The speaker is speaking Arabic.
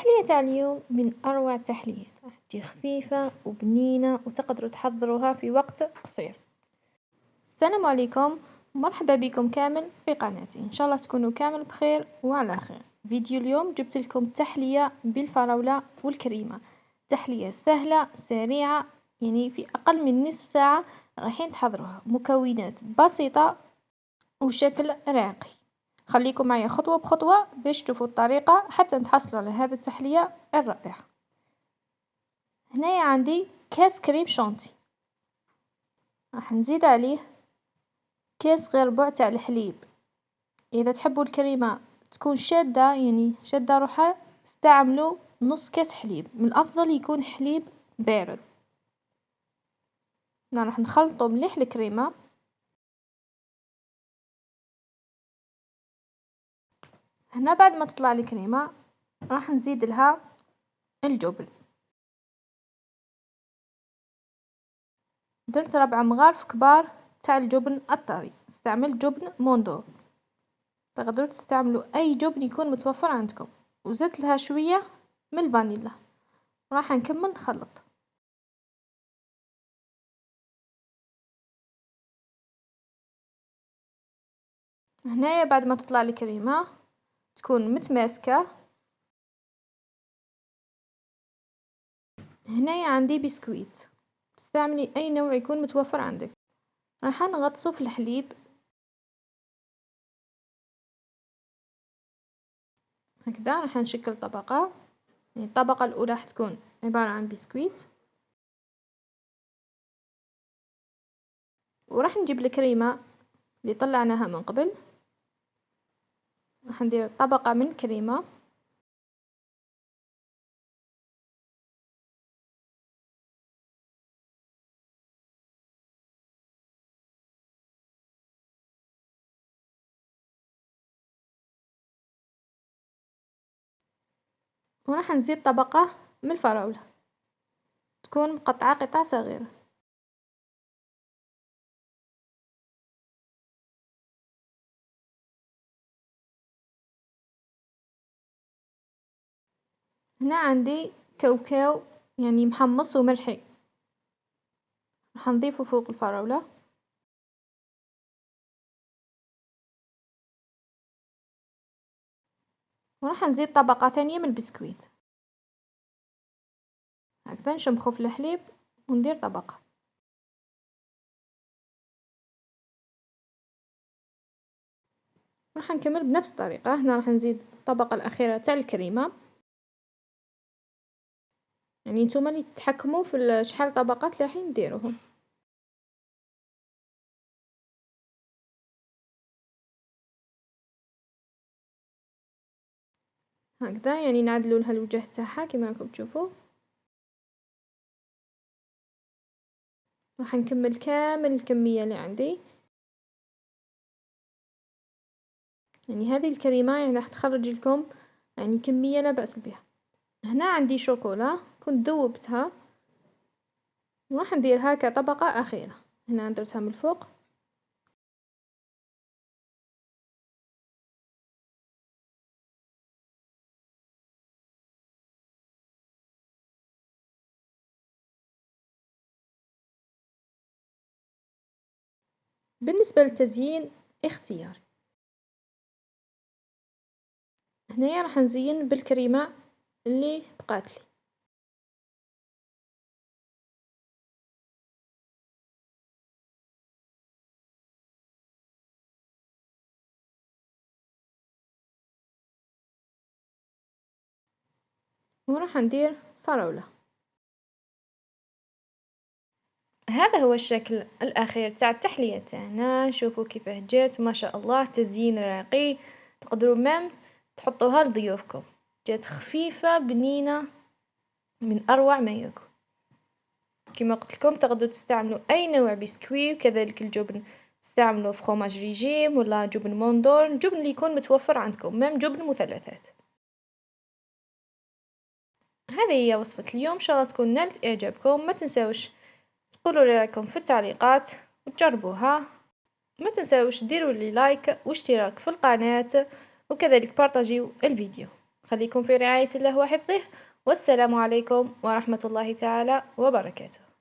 التحلية تاع اليوم من أروع التحليات، راح تجي خفيفة وبنينة وتقدروا تحضروها في وقت قصير. السلام عليكم، مرحبا بكم كامل في قناتي، إن شاء الله تكونوا كامل بخير وعلى خير. فيديو اليوم جبت لكم تحلية بالفراولة والكريمة، تحلية سهلة سريعة، يعني في أقل من نصف ساعة رايحين تحضروها. مكونات بسيطة وشكل راقي. خليكم معي خطوة بخطوة باش تشوفوا الطريقة حتى تحصلوا على هذه التحلية الرائعة. هنايا عندي كاس كريم شانتي، راح نزيد عليه كاس غير ربع تاع الحليب. اذا تحبوا الكريمة تكون شادة، يعني شادة روحها، استعملوا نص كاس حليب، من الافضل يكون حليب بارد. راح نخلطوا مليح الكريمة. هنا بعد ما تطلع الكريمة راح نزيد لها الجبن. درت 4 مغارف كبار تاع الجبن الطري، استعملت جبن موندور، تقدروا تستعملوا اي جبن يكون متوفر عندكم، وزدت لها شوية من الفانيلا. راح نكمل نخلط. هنايا بعد ما تطلع الكريمة تكون متماسكة. هنايا عندي بسكويت، تستعملي اي نوع يكون متوفر عندك. راح نغطسه في الحليب هكذا. راح نشكل طبقة، يعني الطبقة الاولى راح تكون عبارة عن بسكويت، وراح نجيب الكريمة اللي طلعناها من قبل، راح ندير طبقة من الكريمة. وراح نزيد طبقة من الفراولة، تكون مقطعة قطع صغيرة. هنا عندي كاوكاو يعني محمص ومرحي، راح نضيفه فوق الفراولة. وراح نزيد طبقة ثانية من البسكويت، هكذا نشمخه في الحليب وندير طبقة. راح نكمل بنفس الطريقة. هنا راح نزيد الطبقة الأخيرة تاع الكريمة، يعني نتوما اللي تتحكموا في شحال طبقات اللي راح نديروهم. هكذا يعني نعدلوا لها الوجه تاعها كما راكم تشوفوا. راح نكمل كامل الكمية اللي عندي، يعني هذه الكريمة يعني راح تخرج لكم يعني كمية لا بأس بها. هنا عندي شوكولا كنت ذوبتها، وراح نديرها كطبقة أخيرة. هنا درتها من الفوق. بالنسبة للتزيين اختياري. هنايا راح نزين بالكريمة اللي بقاتلي. وراح ندير فراولة. هذا هو الشكل الأخير تاع التحلية تاعنا. شوفوا كيفاه جات، ما شاء الله، تزيين راقي. تقدروا مام تحطوها لضيوفكم. جات خفيفة بنينة من أروع ما يكون. كما قلت لكم تقدروا تستعملوا أي نوع بسكوي، وكذلك الجبن تستعملوا فخوماج ريجيم ولا جبن موندور، الجبن اللي يكون متوفر عندكم، مام جبن مثلثات. هذه هي وصفة اليوم، إن شاء الله تكون نالت إعجابكم. ما تنسوش تقولوا لي رايكم في التعليقات وتجربوها. ما تنسوش ديروا لي لايك واشتراك في القناة، وكذلك بارطاجيو الفيديو. خليكم في رعاية الله وحفظه، والسلام عليكم ورحمة الله تعالى وبركاته.